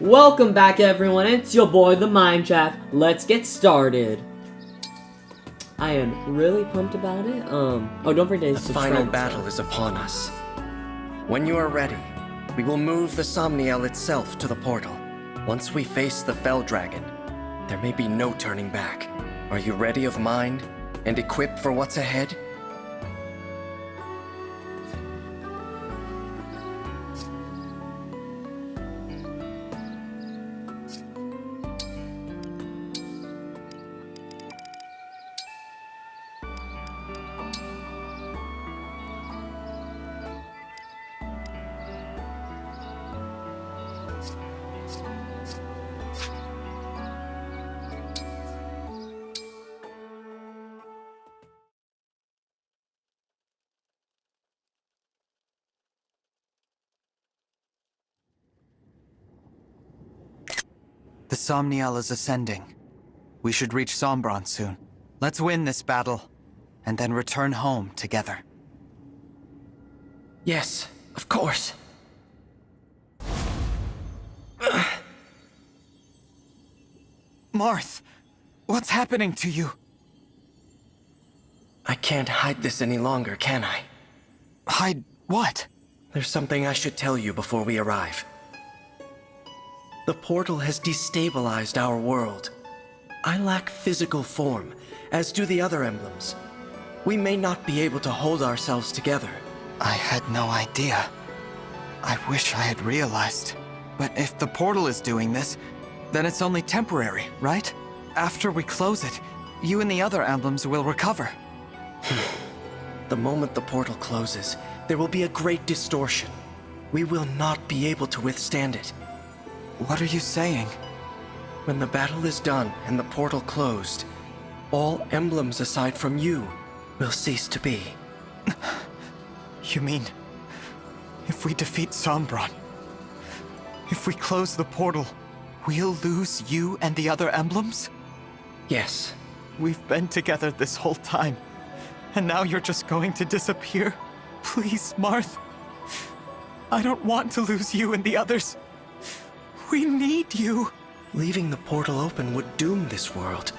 Welcome back, everyone. It's your boy, the Mind Chef. Let's get started. I am really pumped about it. Don't forget to subscribe. The final battle is upon us. When you are ready, we will move the Somniel itself to the portal. Once we face the Fell Dragon, there may be no turning back. Are you ready of mind and equipped for what's ahead? The Somniel is ascending. We should reach Sombron soon. Let's win this battle, and then return home together. Yes, of course. Marth, what's happening to you? I can't hide this any longer, can I? Hide what? There's something I should tell you before we arrive. The portal has destabilized our world. I lack physical form, as do the other emblems. We may not be able to hold ourselves together. I had no idea. I wish I had realized. But if the portal is doing this, then it's only temporary, right? After we close it, you and the other emblems will recover. The moment the portal closes, there will be a great distortion. We will not be able to withstand it. What are you saying? When the battle is done and the portal closed, all emblems aside from you will cease to be. You mean, if we defeat Sombron, if we close the portal, we'll lose you and the other emblems? Yes. We've been together this whole time, and now you're just going to disappear? Please, Marth. I don't want to lose you and the others. We need you. Leaving the portal open would doom this world.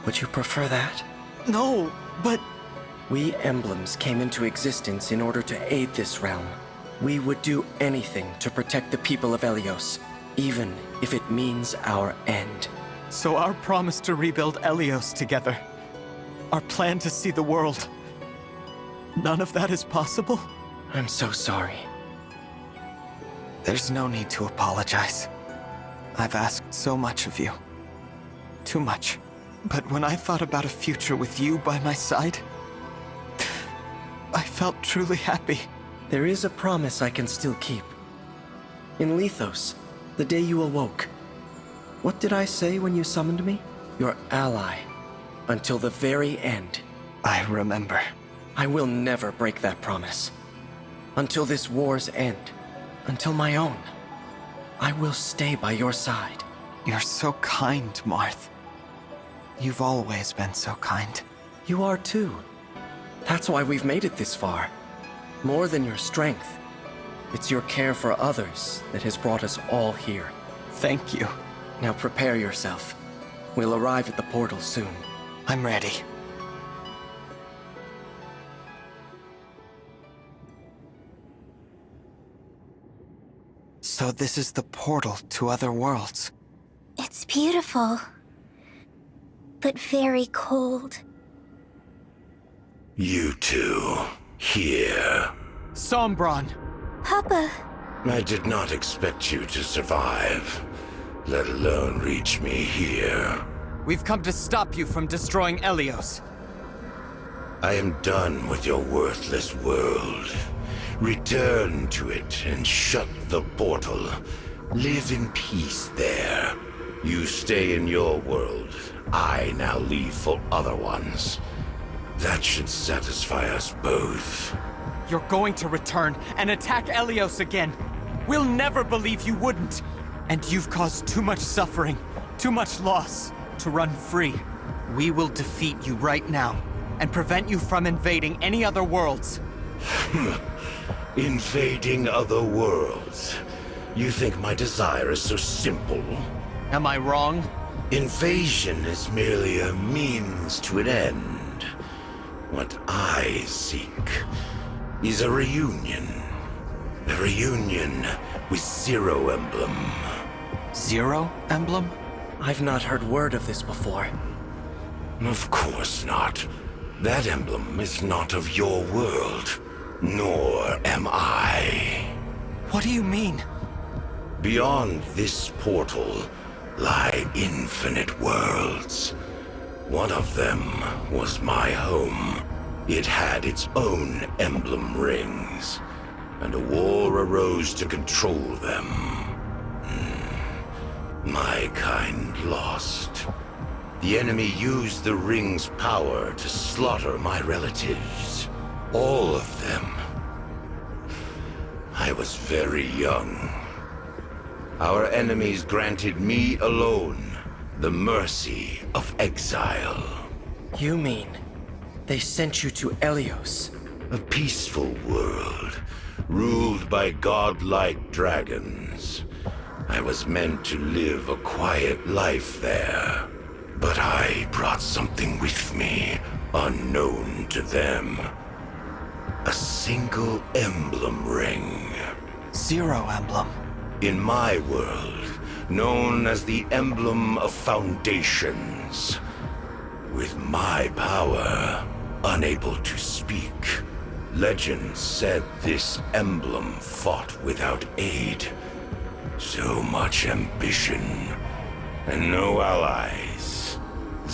Would you prefer that? No, but... We emblems came into existence in order to aid this realm. We would do anything to protect the people of Elyos, even if it means our end. So our promise to rebuild Elyos together, our plan to see the world, none of that is possible? I'm so sorry. There's no need to apologize. I've asked so much of you. Too much. But when I thought about a future with you by my side, I felt truly happy. There is a promise I can still keep. In Lethos, the day you awoke, what did I say when you summoned me? Your ally, until the very end. I remember. I will never break that promise. Until this war's end. Until my own. I will stay by your side. You're so kind, Marth. You've always been so kind. You are too. That's why we've made it this far. More than your strength. It's your care for others that has brought us all here. Thank you. Now prepare yourself. We'll arrive at the portal soon. I'm ready. So this is the portal to other worlds. It's beautiful, but very cold. You two, here. Sombron! Papa, I did not expect you to survive, let alone reach me here. We've come to stop you from destroying Elyos. I am done with your worthless world. Return to it and shut the portal. Live in peace there. You stay in your world. I now leave for other ones. That should satisfy us both. You're going to return and attack Elyos again. We'll never believe you wouldn't. And you've caused too much suffering, too much loss, to run free. We will defeat you right now and prevent you from invading any other worlds. Invading other worlds. You think my desire is so simple? Am I wrong? Invasion is merely a means to an end. What I seek is a reunion. A reunion with Zero Emblem. Zero Emblem? I've not heard word of this before. Of course not. That emblem is not of your world, nor am I. What do you mean? Beyond this portal lie infinite worlds. One of them was my home. It had its own emblem rings, and a war arose to control them. My kind lost. The enemy used the ring's power to slaughter my relatives. All of them. I was very young. Our enemies granted me alone the mercy of exile. You mean they sent you to Elios? A peaceful world, ruled by godlike dragons. I was meant to live a quiet life there. But I brought something with me, unknown to them. A single emblem ring. Zero Emblem. In my world, known as the Emblem of Foundations. With my power, unable to speak, legend said this emblem fought without aid. So much ambition, and no allies.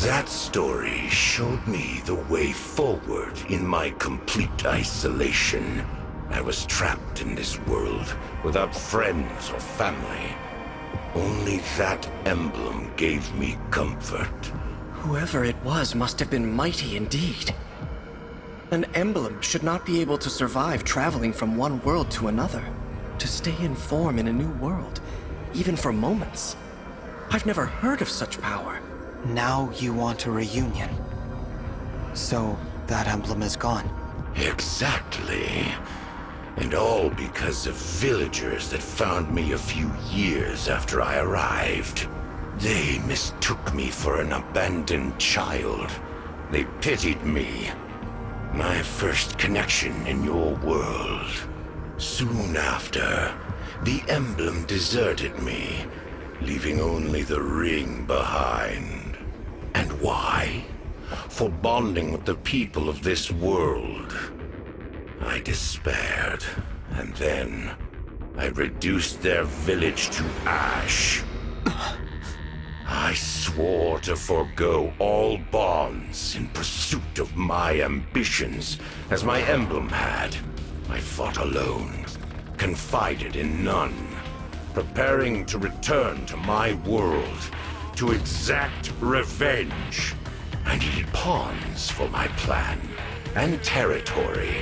That story showed me the way forward in my complete isolation. I was trapped in this world without friends or family. Only that emblem gave me comfort. Whoever it was must have been mighty indeed. An emblem should not be able to survive traveling from one world to another, to stay in form in a new world, even for moments. I've never heard of such power. Now you want a reunion. So, that emblem is gone. Exactly. And all because of villagers that found me a few years after I arrived. They mistook me for an abandoned child. They pitied me. My first connection in your world. Soon after, the emblem deserted me, leaving only the ring behind. And why? For bonding with the people of this world. I despaired, and then I reduced their village to ash. I swore to forego all bonds in pursuit of my ambitions, as my emblem had. I fought alone, confided in none, preparing to return to my world, to exact revenge. I needed pawns for my plan, and territory.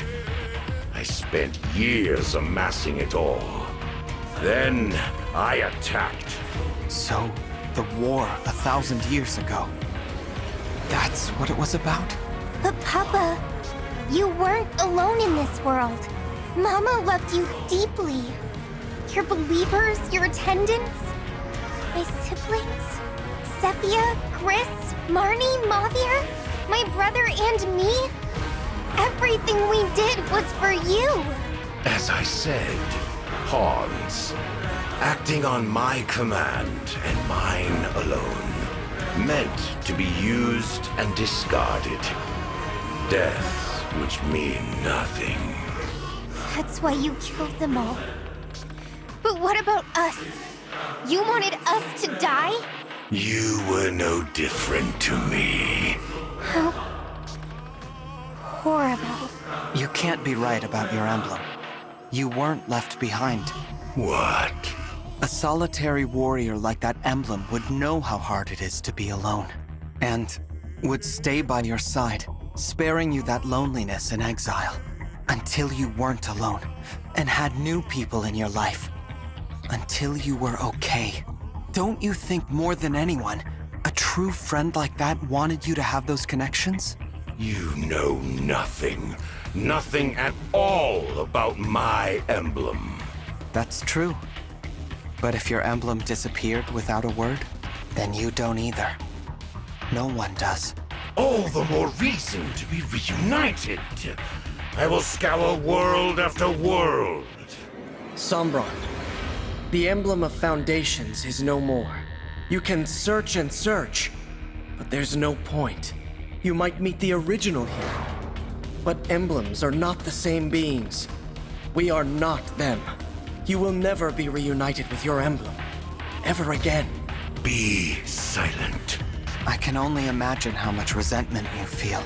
I spent years amassing it all. Then I attacked. So, the war 1,000 years ago. That's what it was about? But Papa, you weren't alone in this world. Mama loved you deeply. Your believers, your attendants, my siblings, Sepia, Chris, Marnie, Mavir, my brother and me. Everything we did was for you. As I said, pawns. Acting on my command and mine alone. Meant to be used and discarded. Deaths which mean nothing. That's why you killed them all. But what about us? You wanted us to die? You were no different to me. How horrible. You can't be right about your emblem. You weren't left behind. What? A solitary warrior like that emblem would know how hard it is to be alone. And would stay by your side, sparing you that loneliness and exile. Until you weren't alone, and had new people in your life. Until you were okay. Don't you think more than anyone, a true friend like that wanted you to have those connections? You know nothing. Nothing at all about my emblem. That's true. But if your emblem disappeared without a word, then you don't either. No one does. All the more reason to be reunited. I will scour world after world. Sombron, the emblem of foundations is no more. You can search and search, but there's no point. You might meet the original here. But emblems are not the same beings. We are not them. You will never be reunited with your emblem. Ever again. Be silent. I can only imagine how much resentment you feel.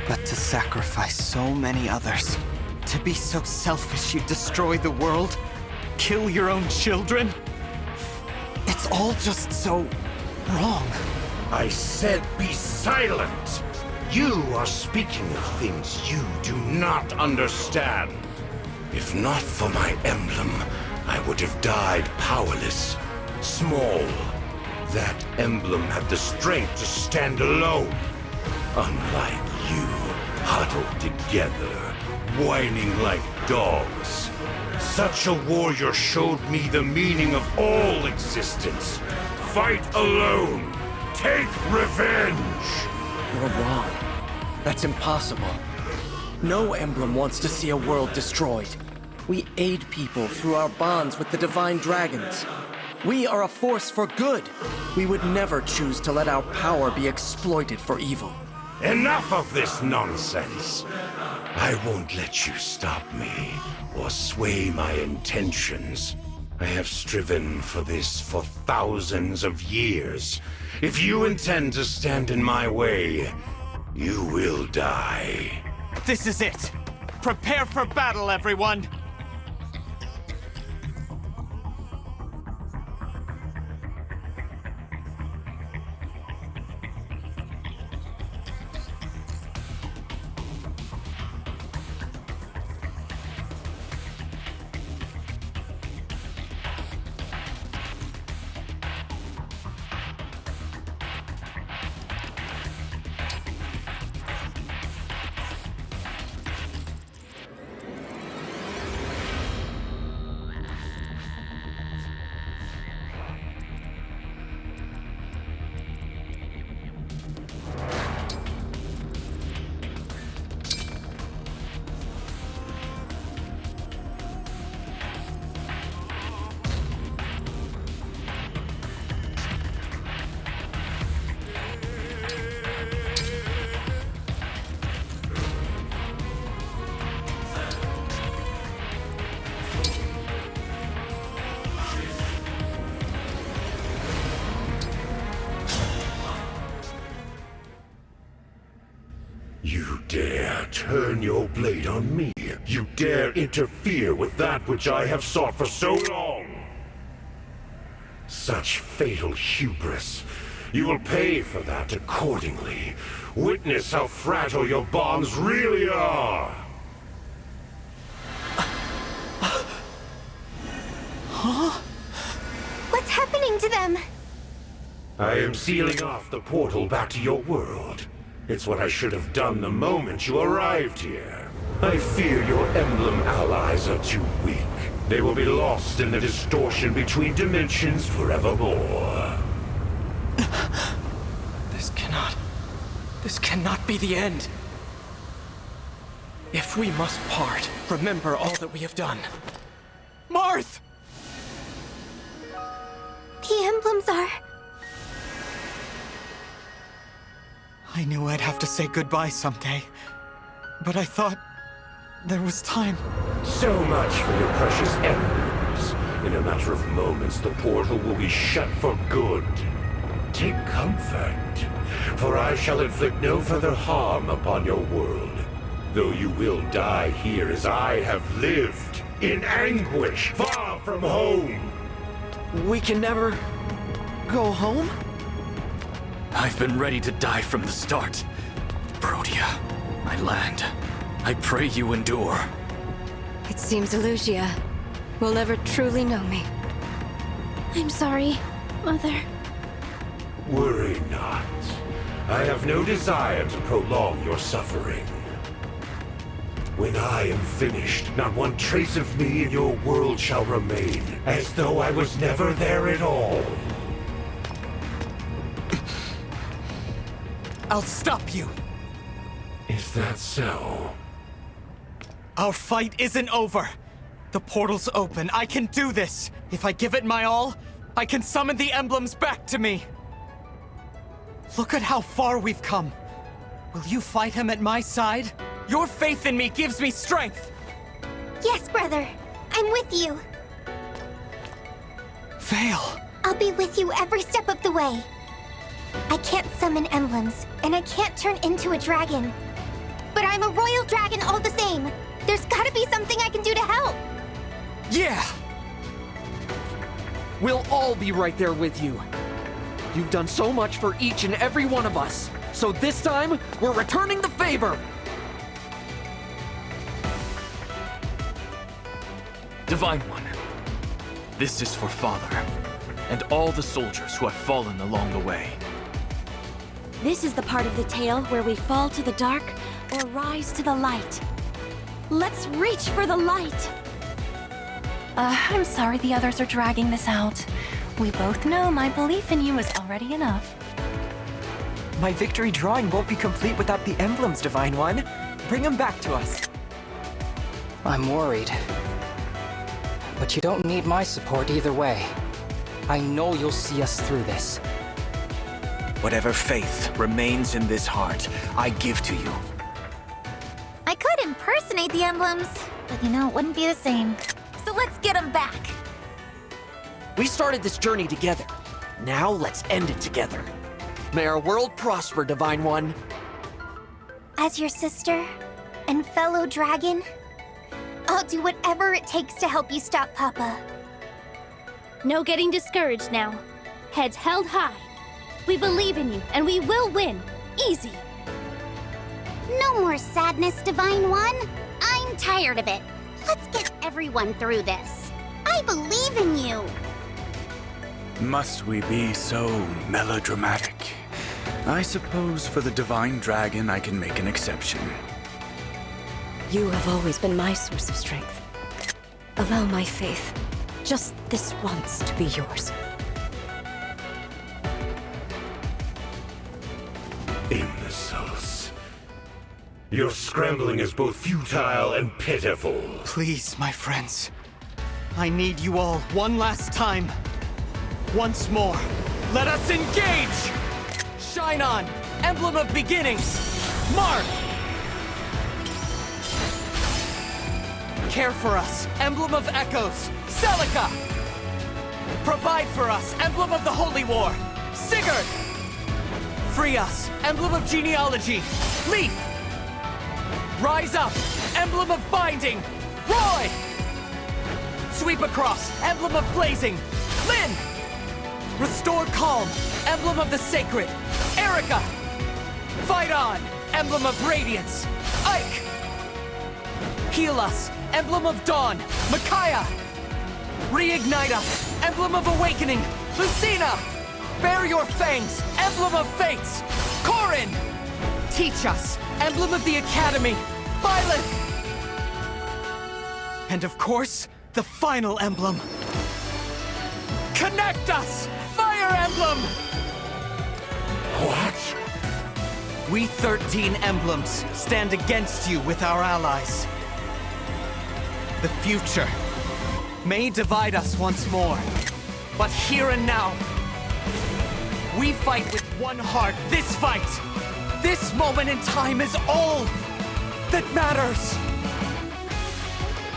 But to sacrifice so many others, to be so selfish you destroy the world, kill your own children, it's all just so wrong. I said be silent. You are speaking of things you do not understand. If not for my emblem, I would have died powerless, small. That emblem had the strength to stand alone. Unlike you, huddled together, whining like dogs. Such a warrior showed me the meaning of all existence. Fight alone. Take revenge. You're wrong. That's impossible. No emblem wants to see a world destroyed. We aid people through our bonds with the divine dragons. We are a force for good. We would never choose to let our power be exploited for evil. Enough of this nonsense. I won't let you stop me or sway my intentions. I have striven for this for thousands of years. If you intend to stand in my way, you will die. This is it! Prepare for battle, everyone! You dare turn your blade on me. You dare interfere with that which I have sought for so long. Such fatal hubris. You will pay for that accordingly. Witness how fragile your bonds really are. What's happening to them? I am sealing off the portal back to your world. It's what I should have done the moment you arrived here. I fear your emblem allies are too weak. They will be lost in the distortion between dimensions forevermore. This cannot be the end. If we must part, remember all that we have done. Marth! The emblems are... I knew I'd have to say goodbye someday, but I thought there was time. So much for your precious emblems. In a matter of moments, the portal will be shut for good. Take comfort, for I shall inflict no further harm upon your world. Though you will die here as I have lived, in anguish, far from home. We can never go home? I've been ready to die from the start. Brodia, my land, I pray you endure. It seems Elusia will never truly know me. I'm sorry, Mother. Worry not. I have no desire to prolong your suffering. When I am finished, not one trace of me in your world shall remain, as though I was never there at all. I'll stop you. Is that so? Our fight isn't over. The portal's open. I can do this. If I give it my all, I can summon the emblems back to me. Look at how far we've come. Will you fight him at my side? Your faith in me gives me strength. Yes, brother. I'm with you. Veil. I'll be with you every step of the way. I can't summon emblems, and I can't turn into a dragon. But I'm a royal dragon all the same. There's gotta be something I can do to help. Yeah! We'll all be right there with you. You've done so much for each and every one of us. So this time, we're returning the favor! Divine One, this is for Father, and all the soldiers who have fallen along the way. This is the part of the tale where we fall to the dark or rise to the light. Let's reach for the light! I'm sorry the others are dragging this out. We both know my belief in you is already enough. My victory drawing won't be complete without the emblems, Divine One. Bring them back to us. I'm worried. But you don't need my support either way. I know you'll see us through this. Whatever faith remains in this heart, I give to you. I could impersonate the emblems, but you know, it wouldn't be the same. So let's get them back. We started this journey together. Now let's end it together. May our world prosper, Divine One. As your sister and fellow dragon, I'll do whatever it takes to help you stop Papa. No getting discouraged now. Heads held high. We believe in you, and we will win. Easy. No more sadness, Divine One. I'm tired of it. Let's get everyone through this. I believe in you. Must we be so melodramatic? I suppose for the Divine Dragon I can make an exception. You have always been my source of strength. Allow my faith, just this once, to be yours. Imbeciles. Your scrambling is both futile and pitiful. Please, my friends. I need you all one last time. Once more. Let us engage! Shine on! Emblem of beginnings! Mark! Care for us! Emblem of echoes! Celica! Provide for us! Emblem of the Holy War! Sigurd! Free us! Emblem of genealogy! Leaf! Rise up! Emblem of binding! Roy! Sweep across! Emblem of blazing! Lynn! Restore calm! Emblem of the sacred! Erica! Fight on! Emblem of radiance! Ike! Heal us! Emblem of dawn! Micaiah! Reignite us! Emblem of awakening! Lucina! Bear your fangs! Emblem of fates! Corin! Teach us! Emblem of the academy! Violet! And of course, the final emblem! Connect us! Fire Emblem! What? We 13 emblems stand against you with our allies. The future may divide us once more, but here and now, we fight with one heart. This fight, this moment in time is all that matters.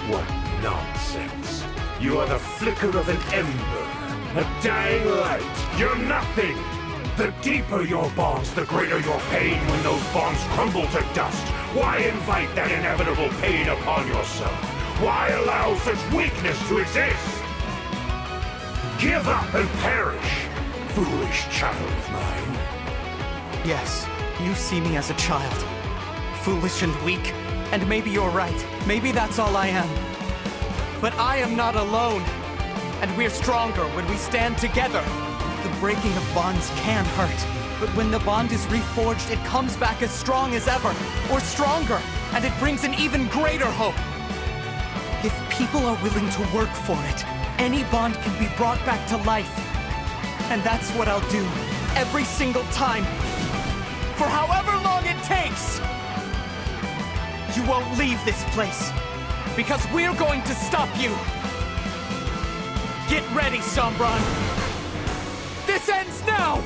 What nonsense. You are the flicker of an ember, a dying light. You're nothing. The deeper your bonds, the greater your pain when those bonds crumble to dust. Why invite that inevitable pain upon yourself? Why allow such weakness to exist? Give up and perish, foolish child of mine. Yes, you see me as a child. Foolish and weak, and maybe you're right. Maybe that's all I am. But I am not alone, and we're stronger when we stand together. The breaking of bonds can hurt, But when the bond is reforged, it comes back as strong as ever, or stronger, and it brings an even greater hope. If people are willing to work for it, any bond can be brought back to life. And that's what I'll do, every single time. For however long it takes! You won't leave this place, because we're going to stop you! Get ready, Sombron! This ends now!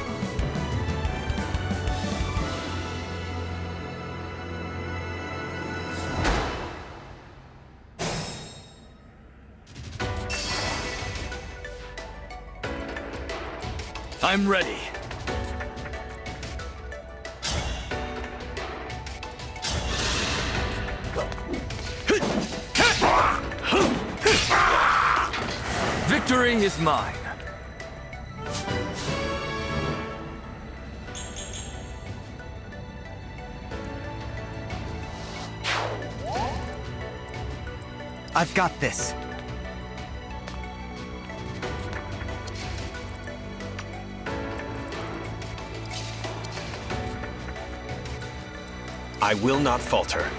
I'm ready. Victory is mine. I've got this. I will not falter.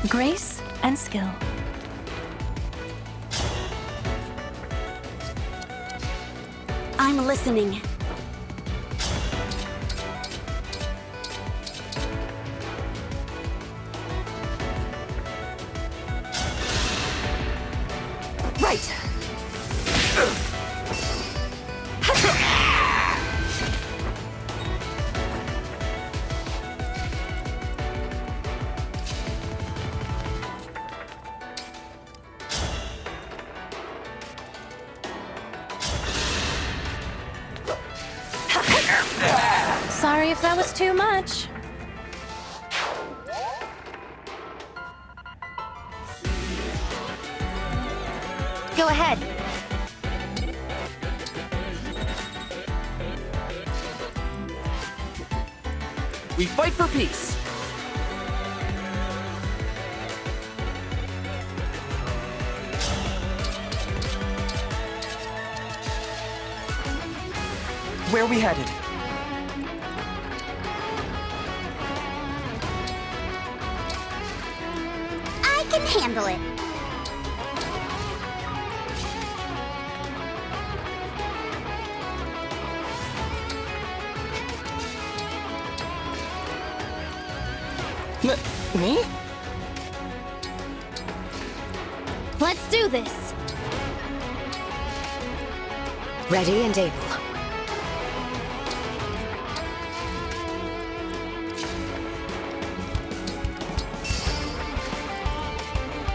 Grace and skill. I'm listening. Right. Sorry if that was too much. Go ahead. We fight for peace. Where are we headed? I can handle it. Me? Let's do this. Ready and able.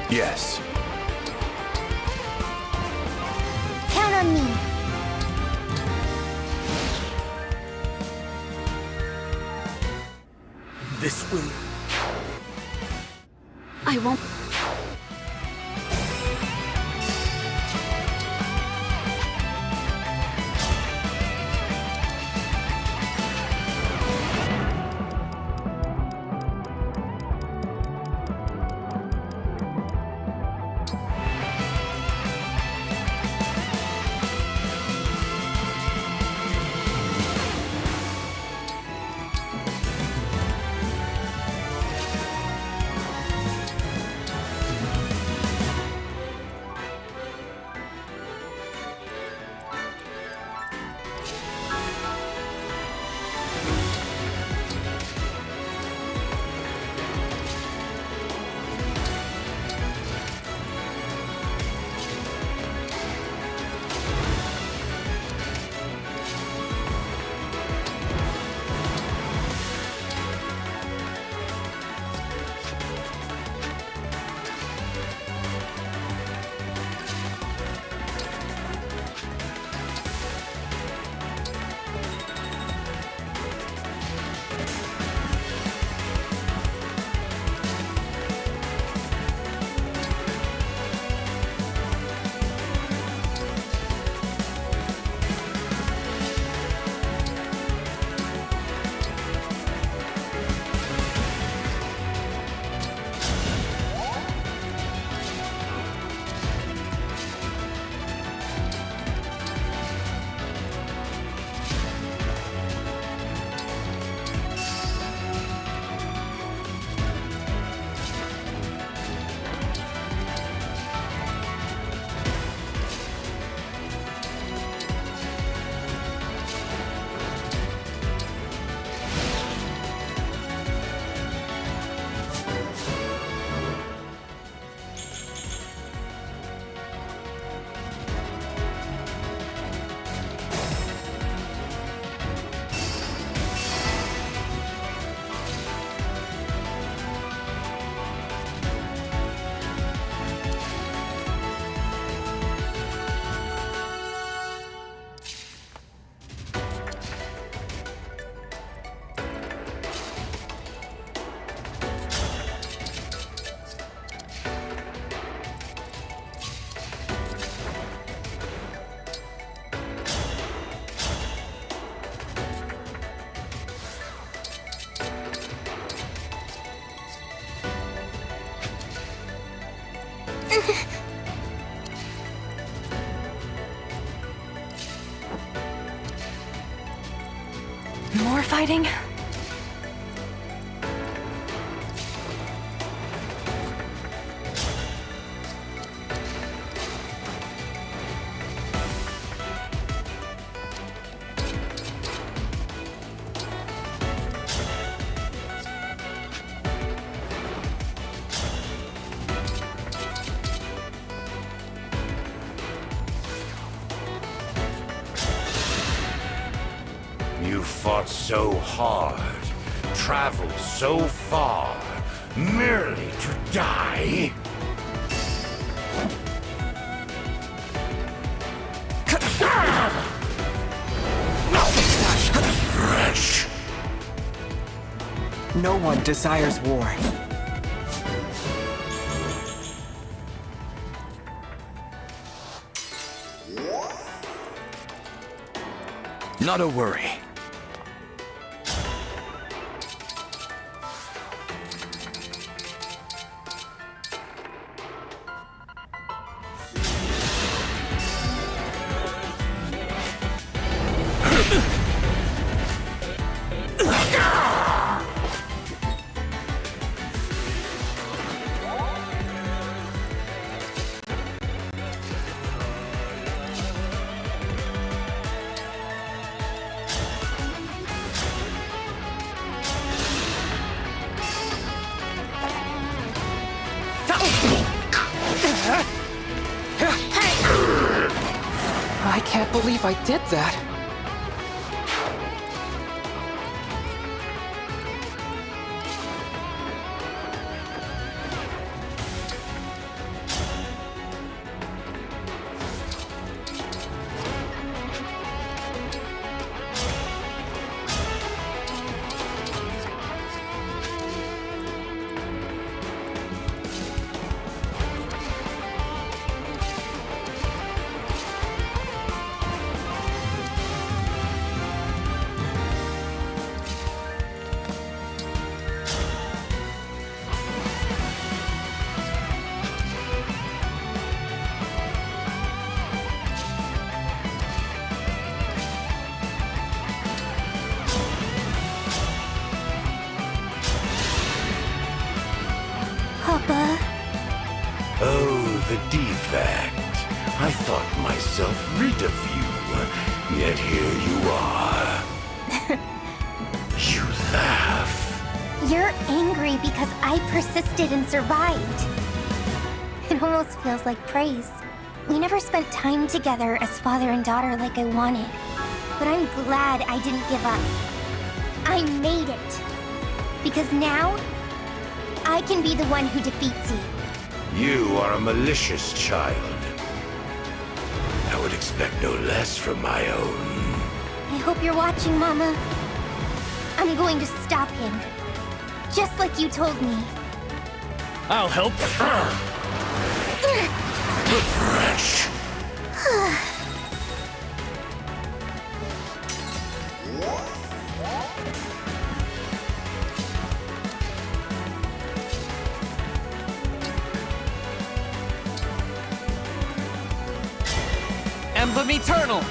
Yes. Count on me. This will... I won't. More fighting? You fought so hard, traveled so far, merely to die? Wretch! No one desires war. Not a worry. I can't believe I did that. Papa. Oh, the defect. I thought myself rid of you, yet here you are. You laugh. You're angry because I persisted and survived. It almost feels like praise. We never spent time together as father and daughter like I wanted. But I'm glad I didn't give up. I made it. Because now, I can be the one who defeats you. You are a malicious child. I would expect no less from my own. I hope you're watching, Mama. I'm going to stop him. Just like you told me. I'll help. Wretch. Emblem Eternal!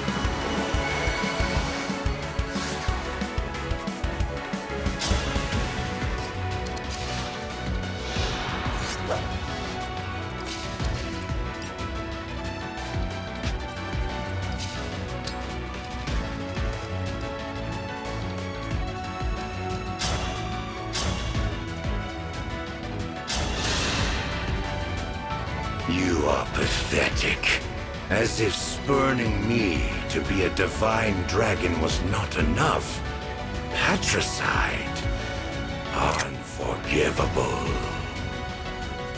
You are pathetic. As if spurning me to be a divine dragon was not enough. Patricide. Unforgivable.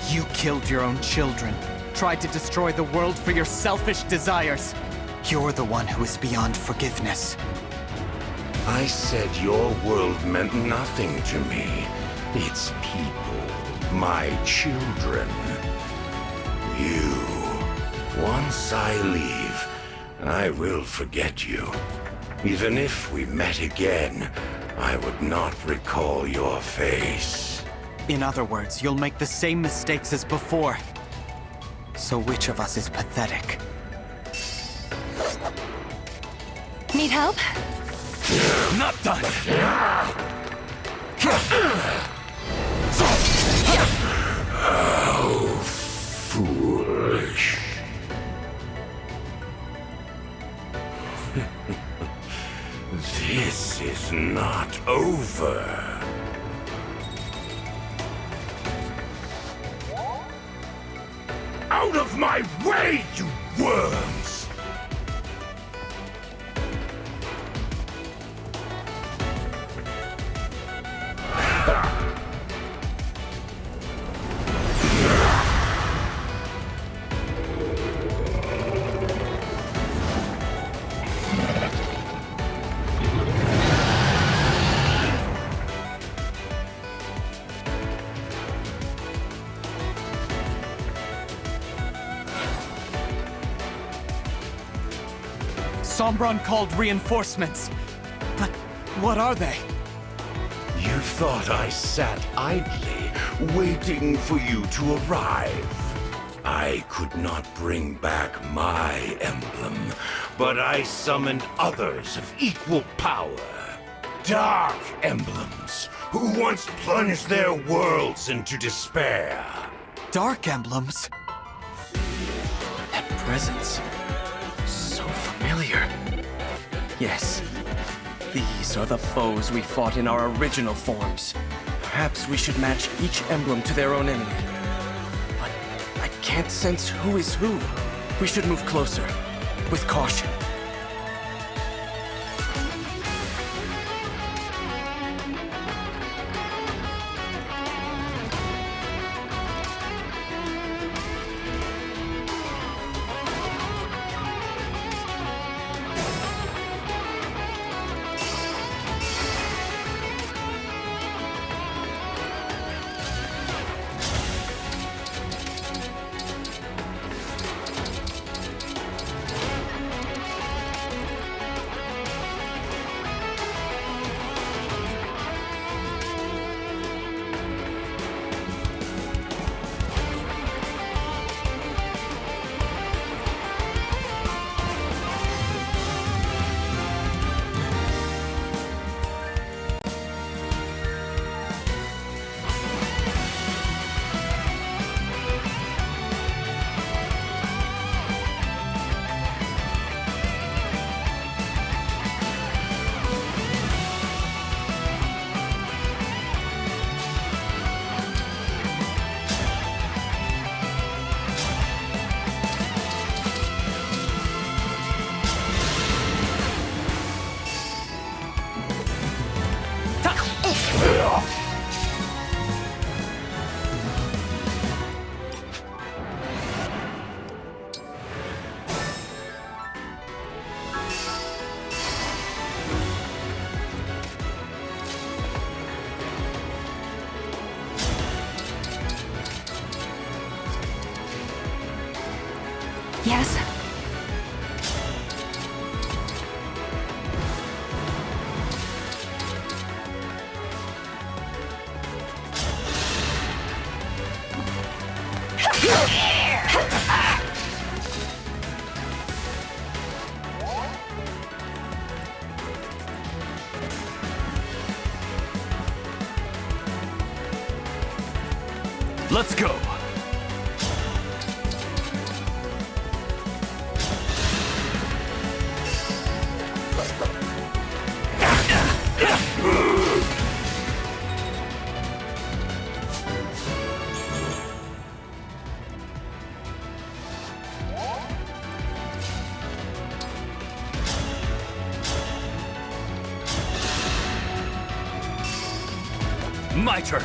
You killed your own children, tried to destroy the world for your selfish desires. You're the one who is beyond forgiveness. I said your world meant nothing to me. Its people, my children. You. Once I leave, I will forget you. Even if we met again, I would not recall your face. In other words, you'll make the same mistakes as before. So which of us is pathetic? Need help? Not done! How foolish. This is not over. Out of my way, you worms! Sombron called reinforcements. But what are they? You thought I sat idly, waiting for you to arrive. I could not bring back my emblem, but I summoned others of equal power. Dark emblems, who once plunged their worlds into despair. Dark emblems? That presence. So familiar. Yes. These are the foes we fought in our original forms. Perhaps we should match each emblem to their own enemy. But I can't sense who is who. We should move closer. With caution. Yes? Let's go! My turn!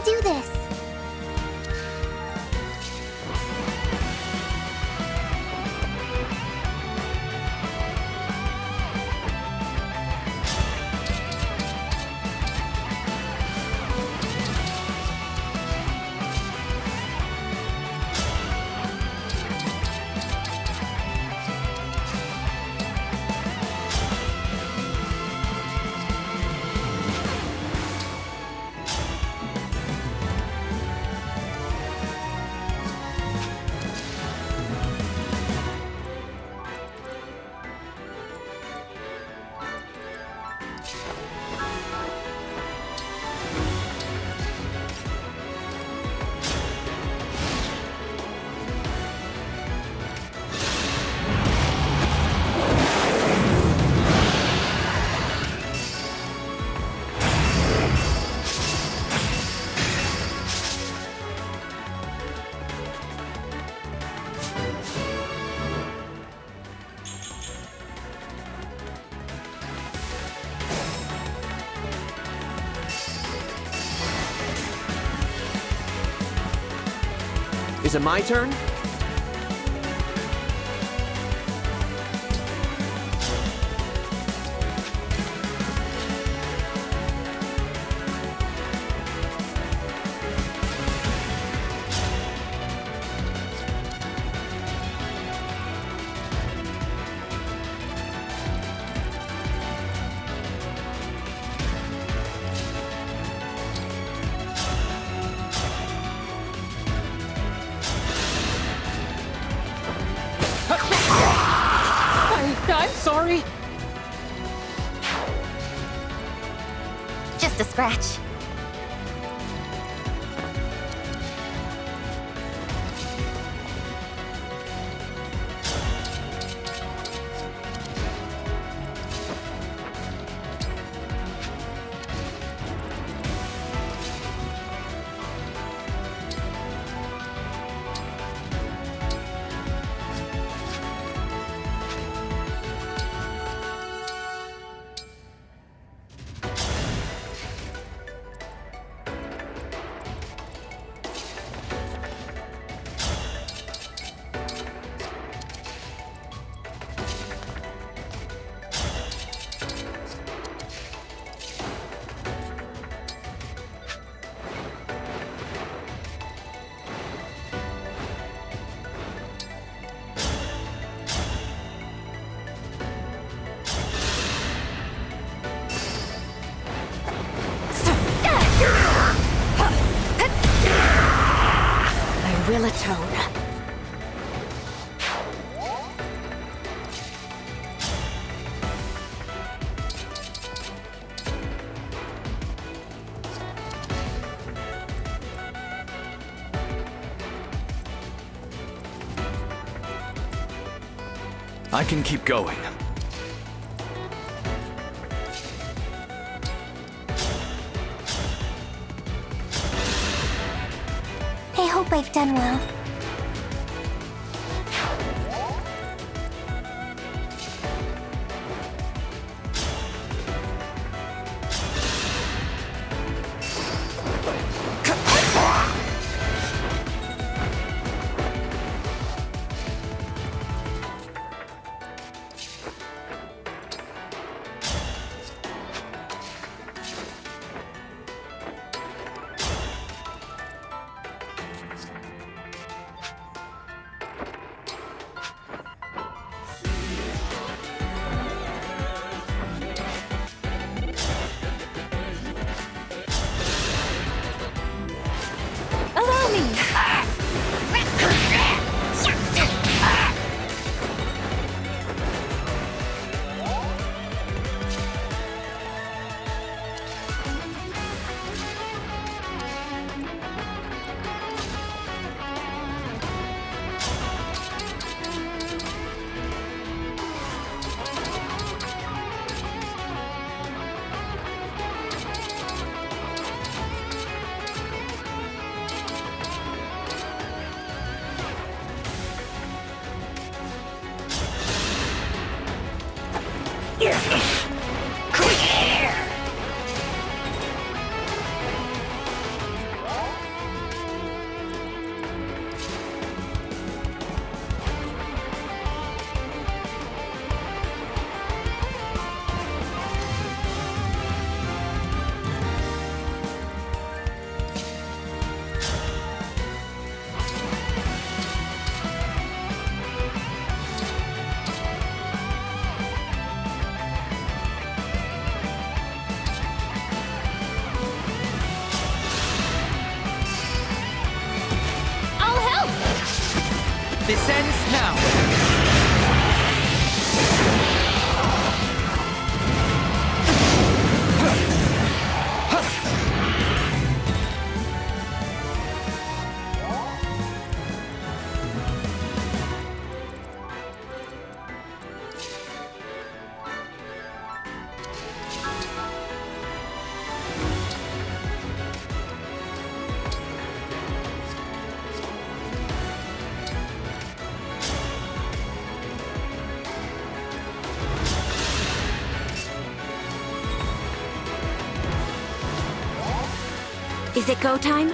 do this. Is it my turn? I'm sorry. Just a scratch. will atone. I can keep going. I hope I've done well. Allow me! This ends now! Is it go time?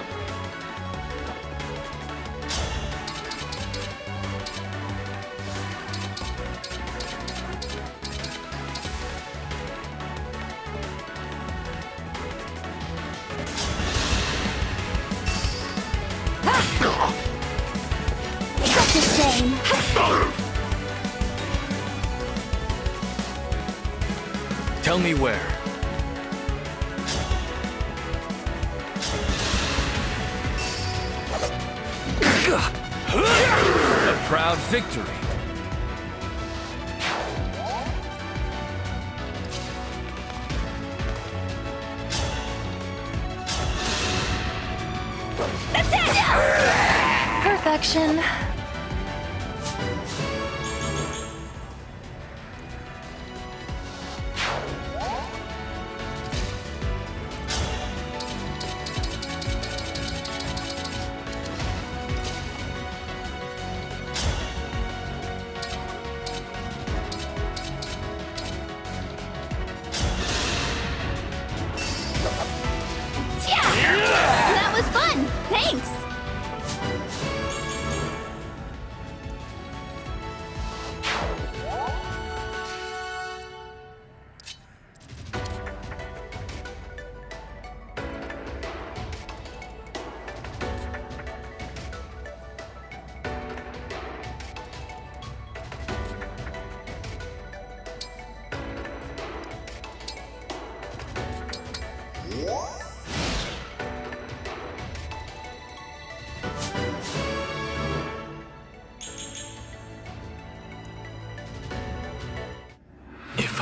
Such a shame. Tell me where. A proud victory. That's it! Perfection. That was fun! Thanks!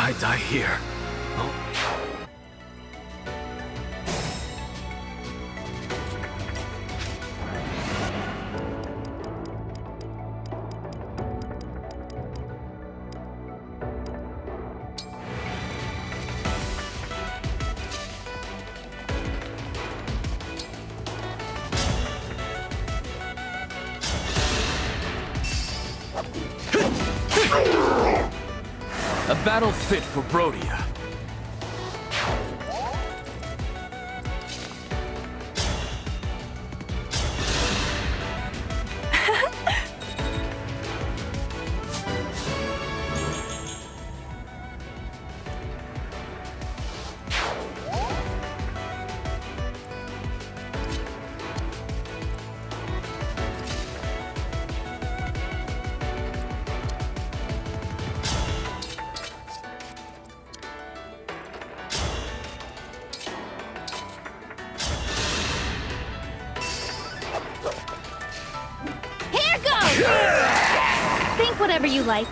I die here. Oh. A battle fit for Brodia. Think whatever you like.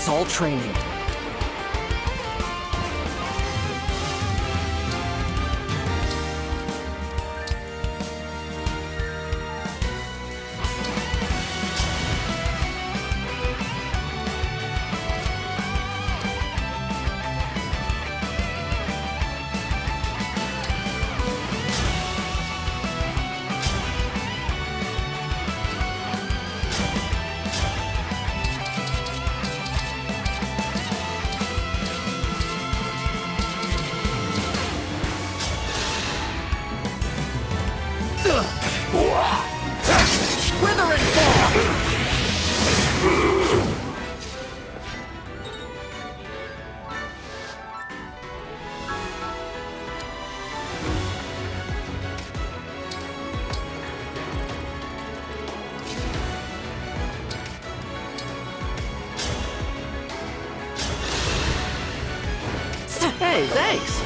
It's all training. Hey, thanks!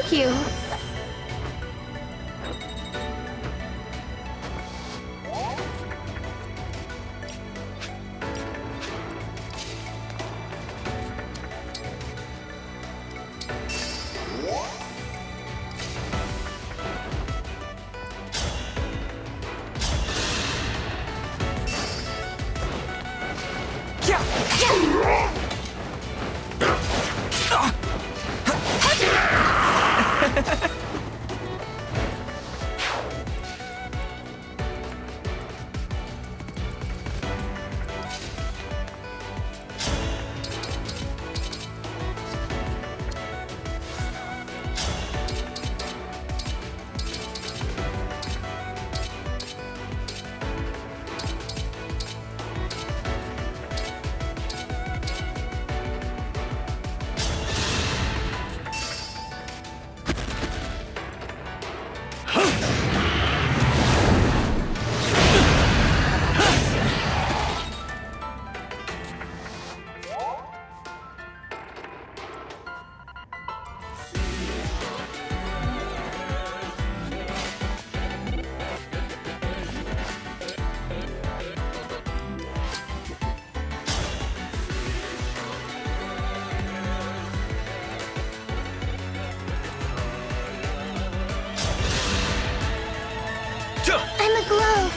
Thank you. I'm aglow.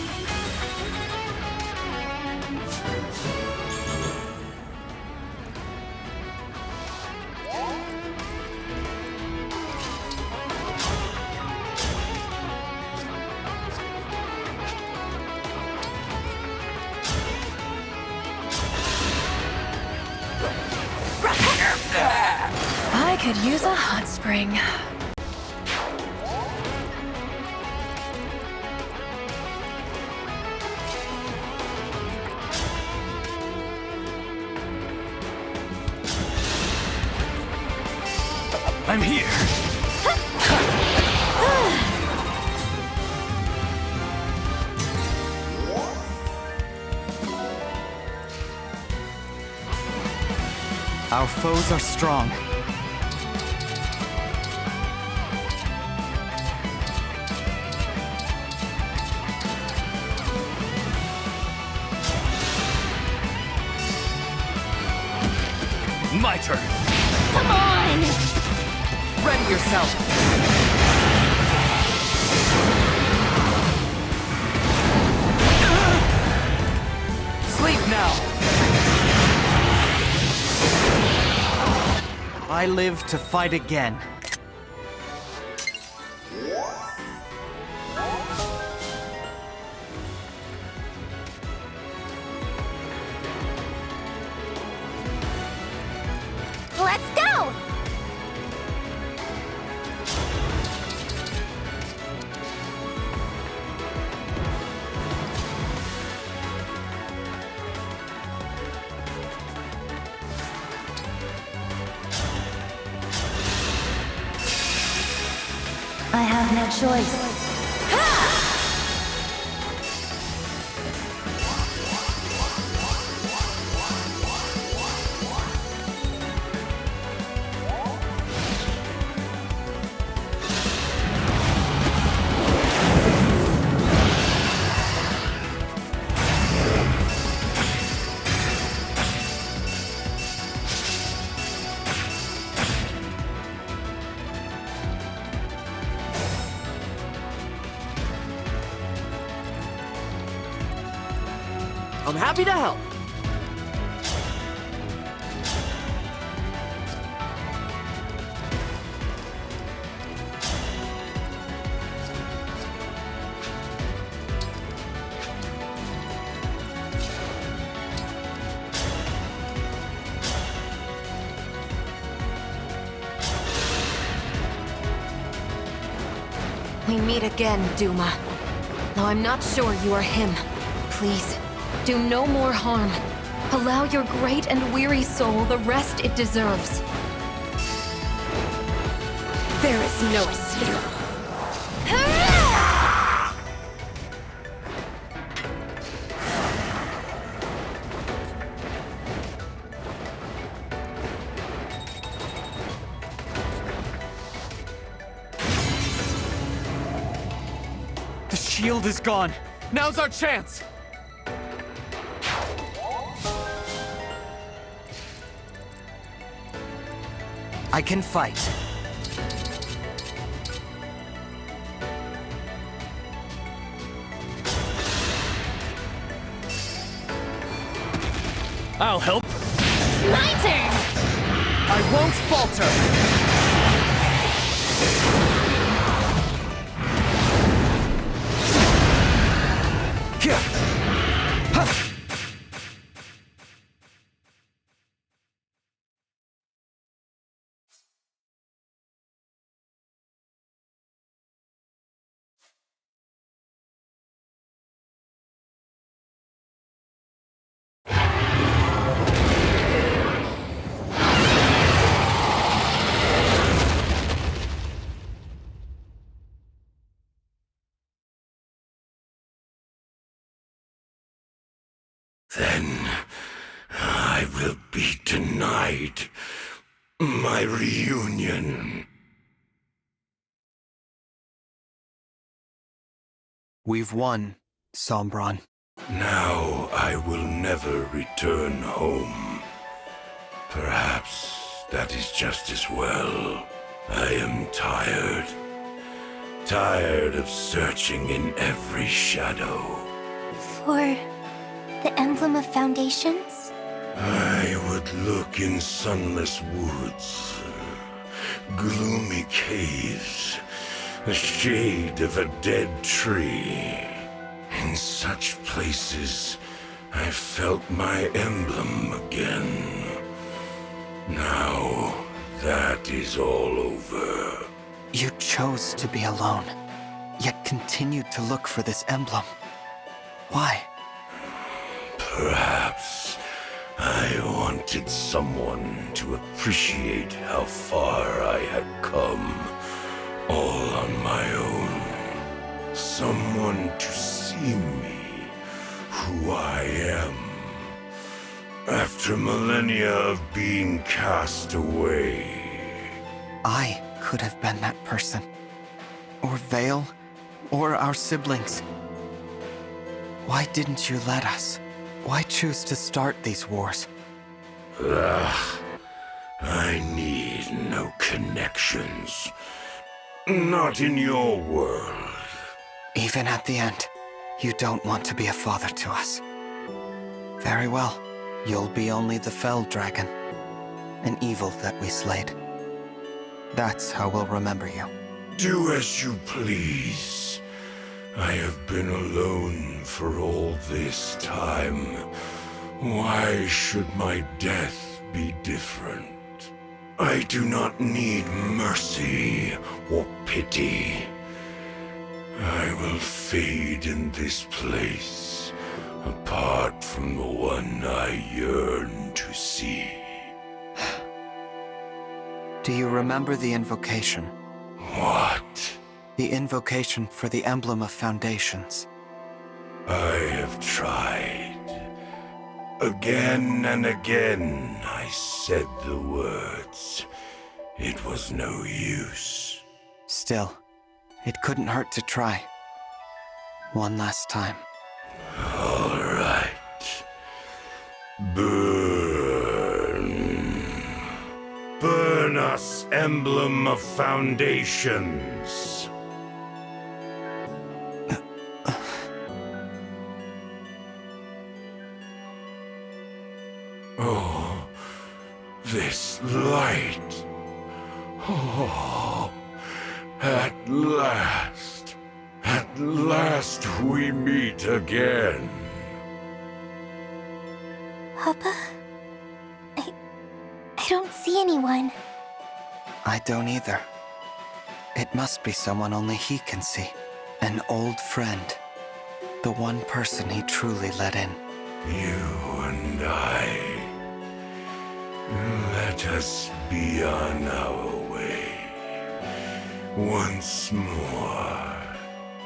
I could use a hot spring. I'm here. Our foes are strong. My turn. Come on! Ready yourself. Sleep now! I live to fight again. Let's go! I have no choice. I'm happy to help. We meet again, Duma. Though I'm not sure you are him. Please, do no more harm. Allow your great and weary soul the rest it deserves. There is no escape. shield is gone. Now's our chance! I can fight. I'll help. My turn! I won't falter! Then I will be denied my reunion. We've won, Sombron. Now I will never return home. Perhaps that is just as well. I am tired. Tired of searching in every shadow. For the Emblem of Foundations? I would look in sunless woods, gloomy caves, the shade of a dead tree. In such places, I felt my emblem again. Now, that is all over. You chose to be alone, yet continued to look for this emblem. Why? Perhaps I wanted someone to appreciate how far I had come, all on my own. Someone to see me, who I am. After millennia of being cast away. I could have been that person. Or Vale, or our siblings. Why didn't you let us? Why choose to start these wars? I need no connections. Not in your world. Even at the end, you don't want to be a father to us. Very well. You'll be only the fell dragon. An evil that we slayed. That's how we'll remember you. Do as you please. I have been alone for all this time. Why should my death be different? I do not need mercy or pity. I will fade in this place, apart from the one I yearn to see. Do you remember the invocation? What? The invocation for the Emblem of Foundations. I have tried. Again and again I said the words. It was no use. Still, it couldn't hurt to try. One last time. All right. Burn. Burn us, Emblem of Foundations. Oh, this light. Oh, at last we meet again. Papa? I don't see anyone. I don't either. It must be someone only he can see. An old friend. The one person he truly let in. You and I. Let us be on our way. Once more.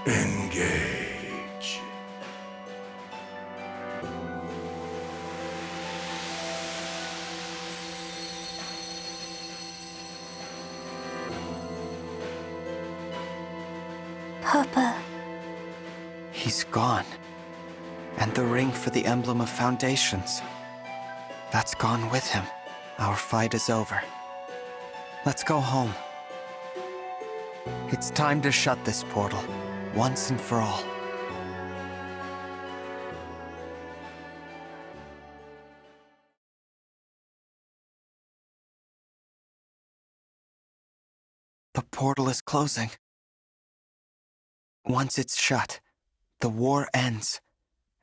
Engage. Papa, He's gone. And the ring for the Emblem of Foundations. That's gone with him. Our fight is over. Let's go home. It's time to shut this portal, once and for all. The portal is closing. Once it's shut, the war ends,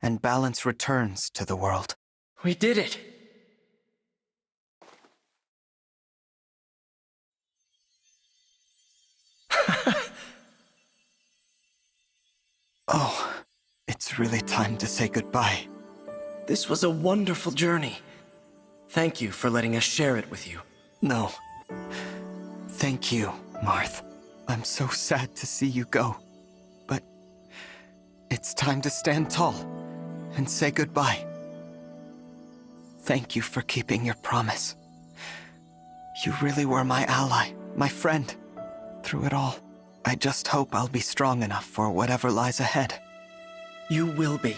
and balance returns to the world. We did it! Oh, it's really time to say goodbye. This was a wonderful journey. Thank you for letting us share it with you. No. Thank you, Marth. I'm so sad to see you go. But it's time to stand tall and say goodbye. Thank you for keeping your promise. You really were my ally, my friend, through it all. I just hope I'll be strong enough for whatever lies ahead. You will be.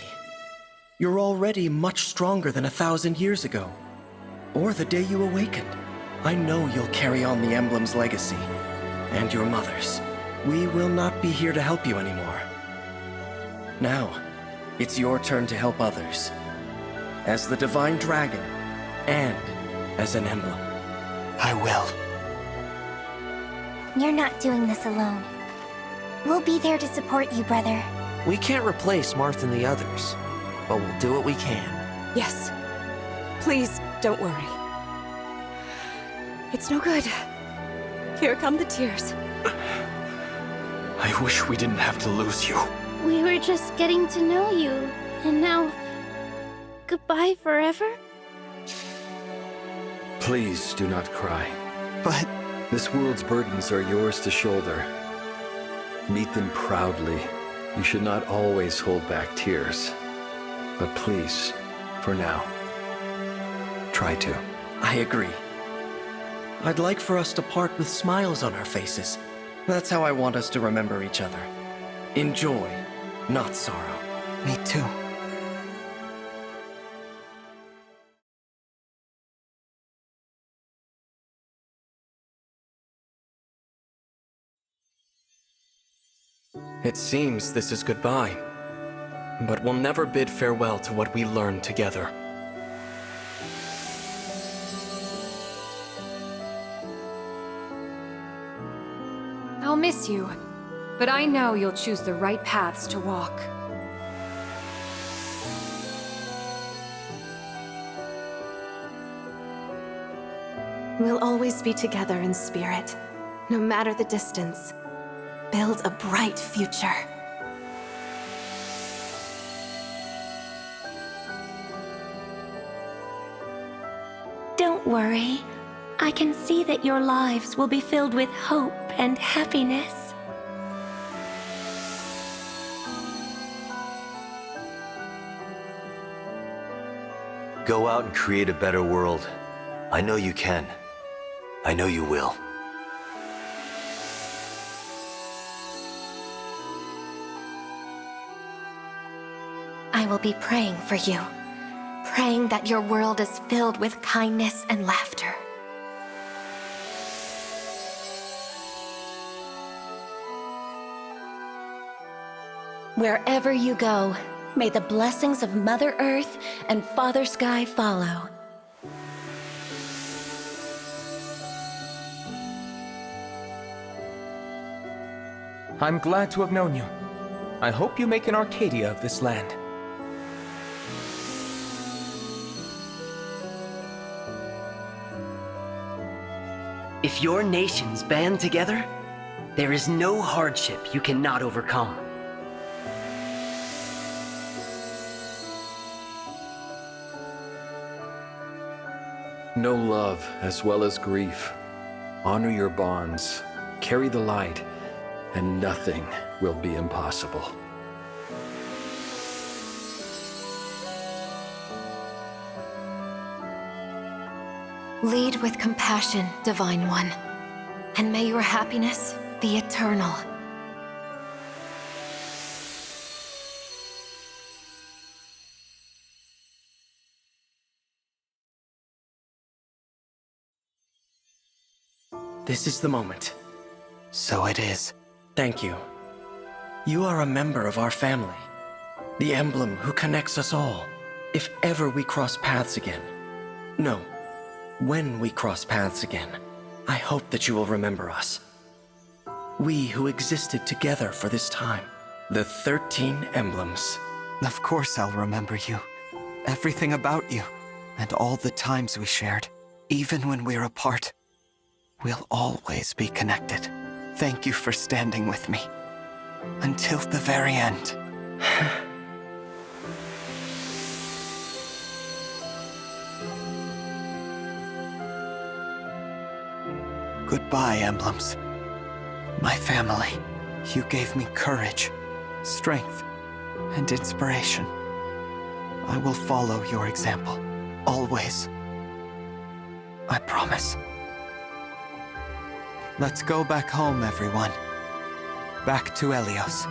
You're already much stronger than 1,000 years ago. Or the day you awakened. I know you'll carry on the Emblem's legacy. And your mother's. We will not be here to help you anymore. Now, it's your turn to help others. As the Divine Dragon, and as an Emblem. I will. You're not doing this alone. We'll be there to support you, brother. We can't replace Marth and the others, but we'll do what we can. Yes. Please, don't worry. It's no good. Here come the tears. I wish we didn't have to lose you. We were just getting to know you, and now... goodbye forever? Please do not cry. But... This world's burdens are yours to shoulder. Meet them proudly. You should not always hold back tears. But please, for now, try to. I agree. I'd like for us to part with smiles on our faces. That's how I want us to remember each other. In joy, not sorrow. Me too. It seems this is goodbye, but we'll never bid farewell to what we learned together. I'll miss you, but I know you'll choose the right paths to walk. We'll always be together in spirit, no matter the distance. Build a bright future. Don't worry. I can see that your lives will be filled with hope and happiness. Go out and create a better world. I know you can. I know you will. I will be praying for you. Praying that your world is filled with kindness and laughter. Wherever you go, may the blessings of Mother Earth and Father Sky follow. I'm glad to have known you. I hope you make an Arcadia of this land. If your nations band together, there is no hardship you cannot overcome. Know love as well as grief. Honor your bonds. Carry the light, and nothing will be impossible. Lead with compassion, Divine One, and may your happiness be eternal. This is the moment. So it is. Thank you. You are a member of our family. The emblem who connects us all. If ever we cross paths again. No, when we cross paths again, I hope that you will remember us. We who existed together for this time. The 13 emblems. Of course I'll remember you. Everything about you. And all the times we shared. Even when we're apart. We'll always be connected. Thank you for standing with me. Until the very end. Goodbye, emblems. My family. You gave me courage, strength, and inspiration. I will follow your example. Always. I promise. Let's go back home, everyone. Back to Helios.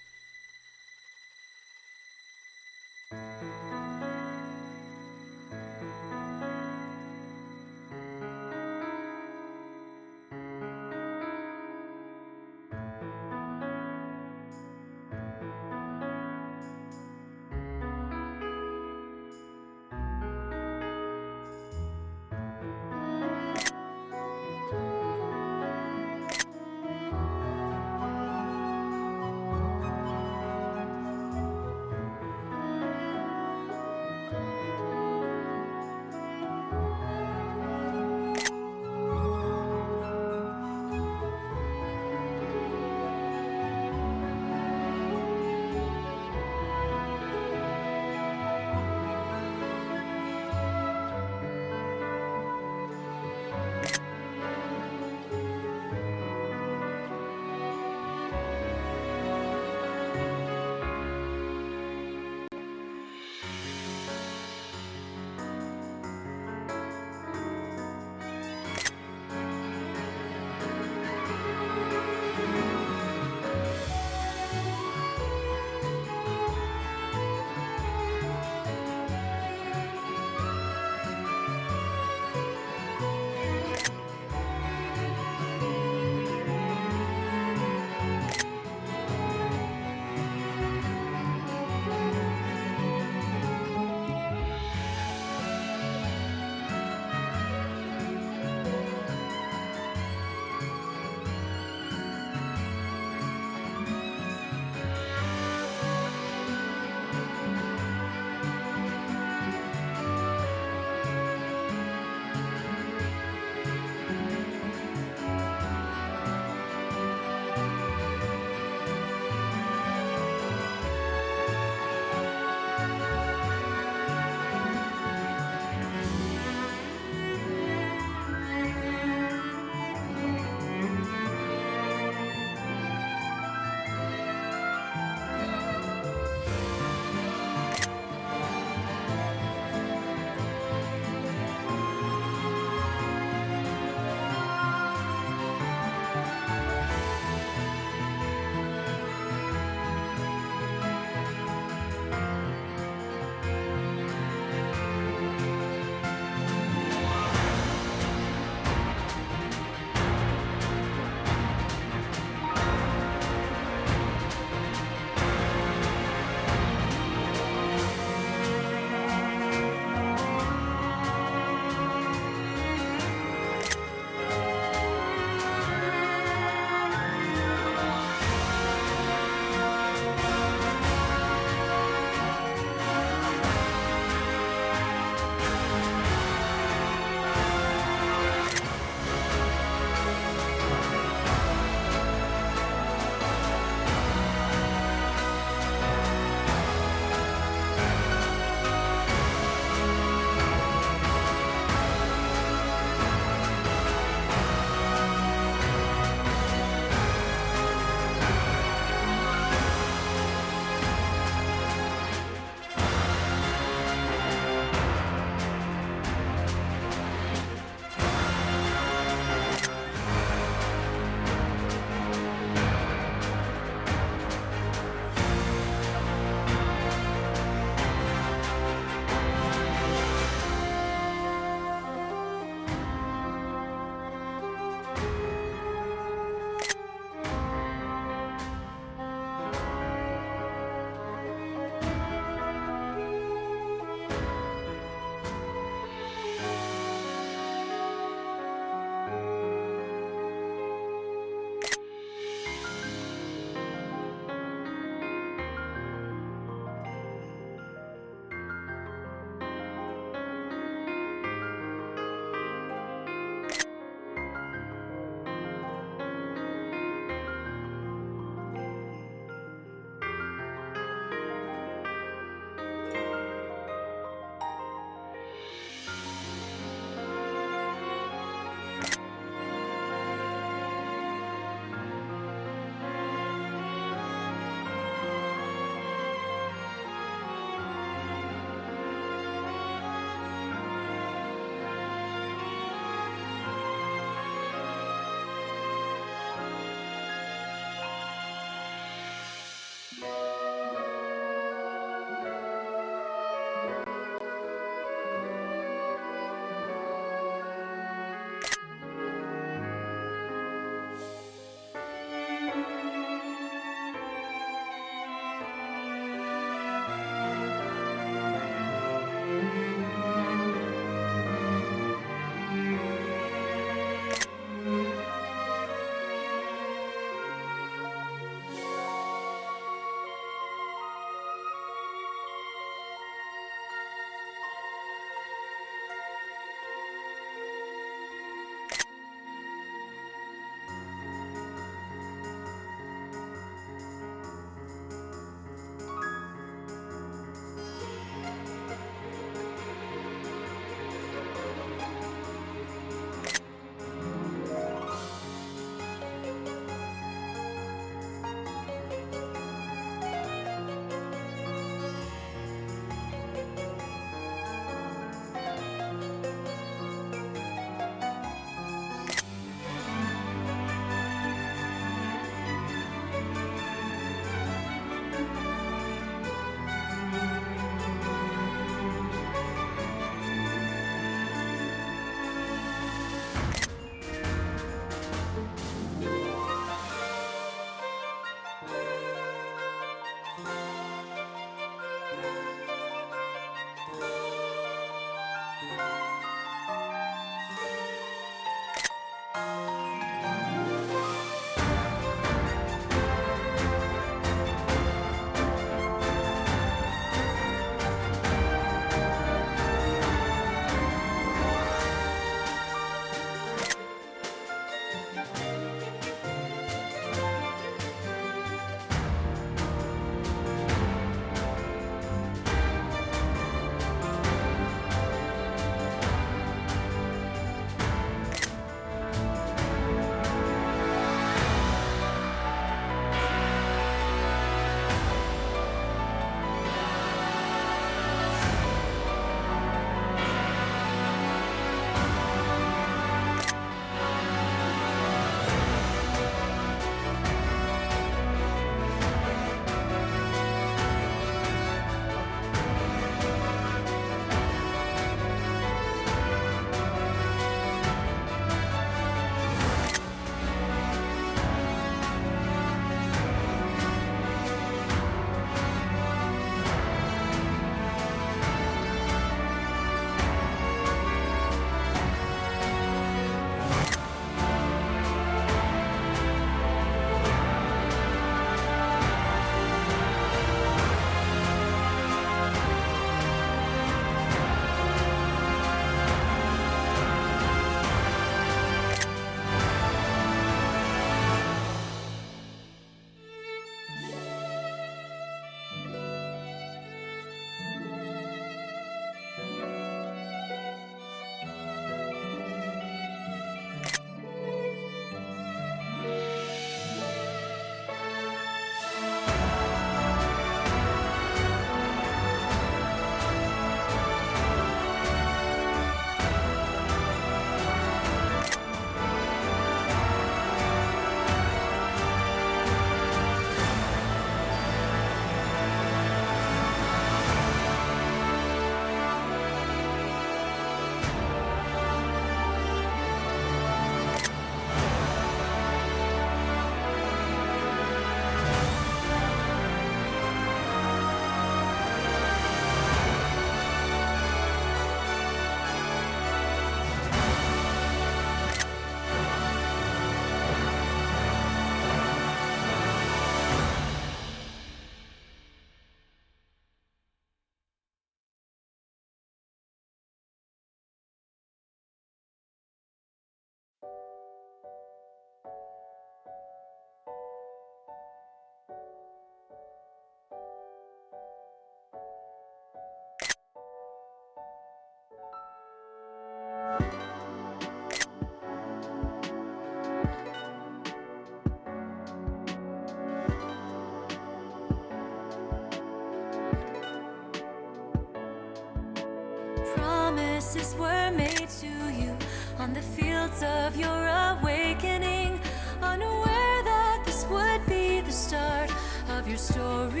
Promises were made to you on the fields of your awakening, unaware that this would be the start of your story.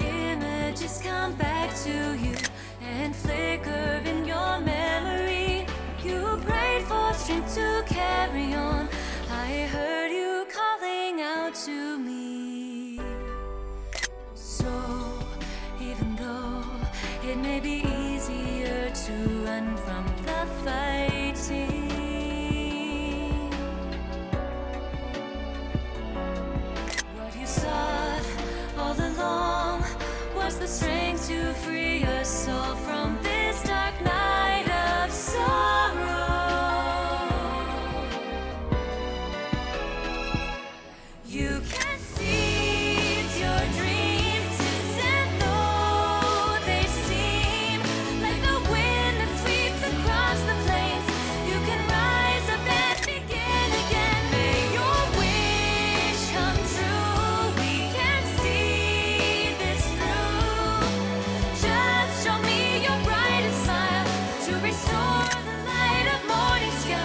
Images come back to you and flicker in your memory. You prayed for strength to carry on. I heard you calling out to me. So, even though it may be easier to run from the fighting, what you sought all along was the strength to free us all from this dark night of sorrow. You can seize your dreams, distant though they seem, like the wind that sweeps across the plains. You can rise up and begin again. May your wish come true. We can see this through. Just show me your brightest smile to restore the light of morning sky.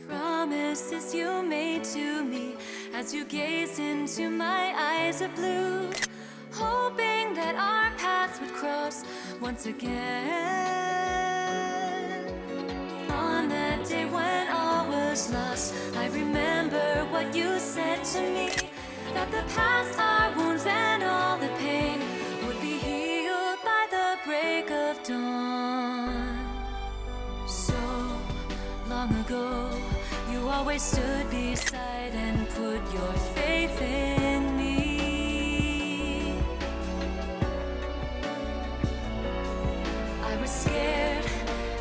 Promises you made to me as you gazed into my eyes of blue, hoping that our paths would cross once again. On that day when all was lost, I remember what you said to me, that the past, our wounds and all the pain would be healed by the break of dawn. So long ago, you always stood beside and put your faith in me. I was scared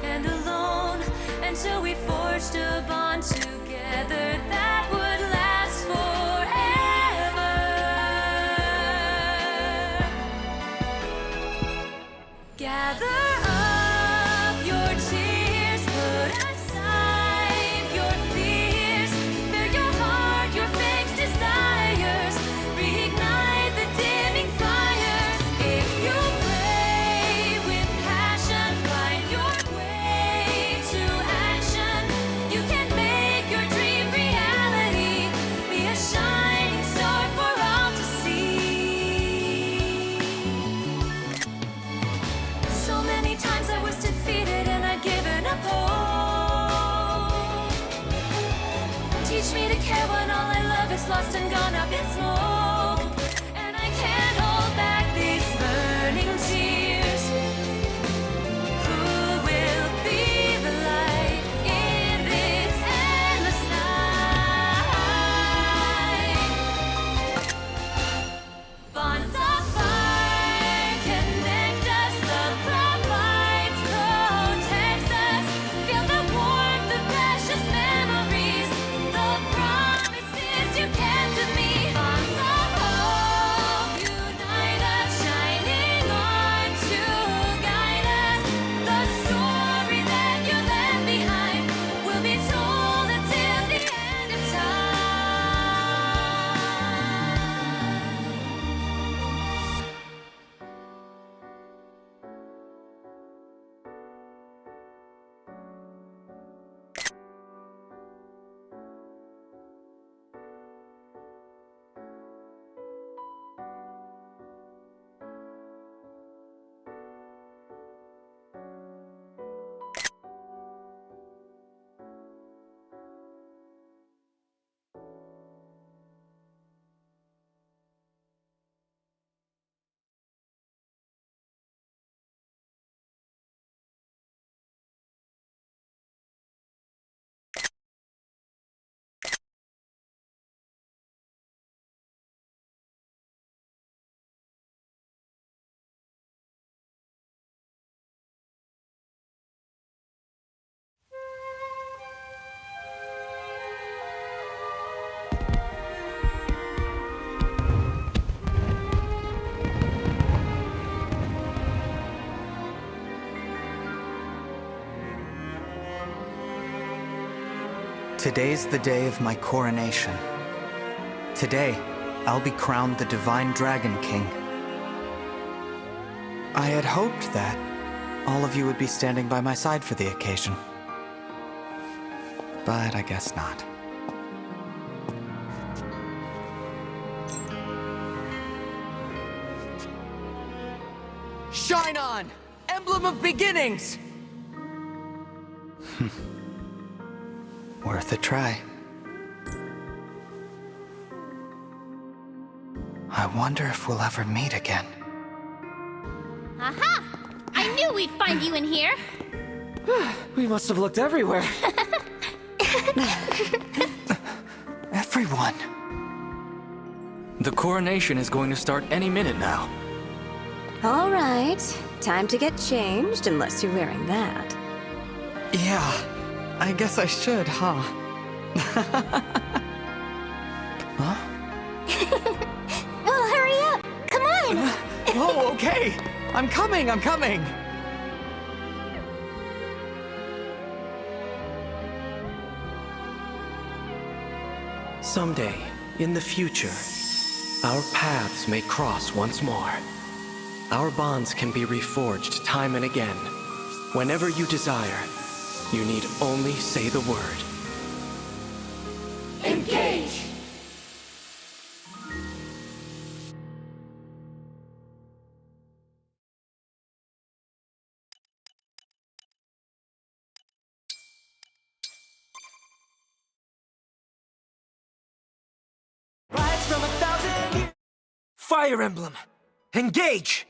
and alone until we forged a bond together that would last forever. Gather up your tears, put aside your fears, bare your heart, your fake desires, reignite the dimming fires. If you pray with passion, find your way to action. You can make your dream reality, be a shining star for all to see. So many times I was defeated and I'd given up hope. Teach me to care when all I love is lost and gone up in smoke. And I can't hold back these burning tears. Who will be the light in this endless night? Bonds of fire connect us, love provides, protects us. Feel the warmth, the precious memories, the promises you kept to me. Today's the day of my coronation. Today, I'll be crowned the Divine Dragon King. I had hoped that all of you would be standing by my side for the occasion. But I guess not. Shine on! Emblem of beginnings! Worth a try. I wonder if we'll ever meet again. Aha! I knew we'd find you in here! We must have looked everywhere. Everyone. The coronation is going to start any minute now. All right, time to get changed, unless you're wearing that. Yeah, I guess I should, huh? Huh? Well, hurry up! Come on! Oh, okay! I'm coming, I'm coming! Someday, in the future, our paths may cross once more. Our bonds can be reforged time and again. Whenever you desire, you need only say the word. Engage! Fire Emblem! Engage!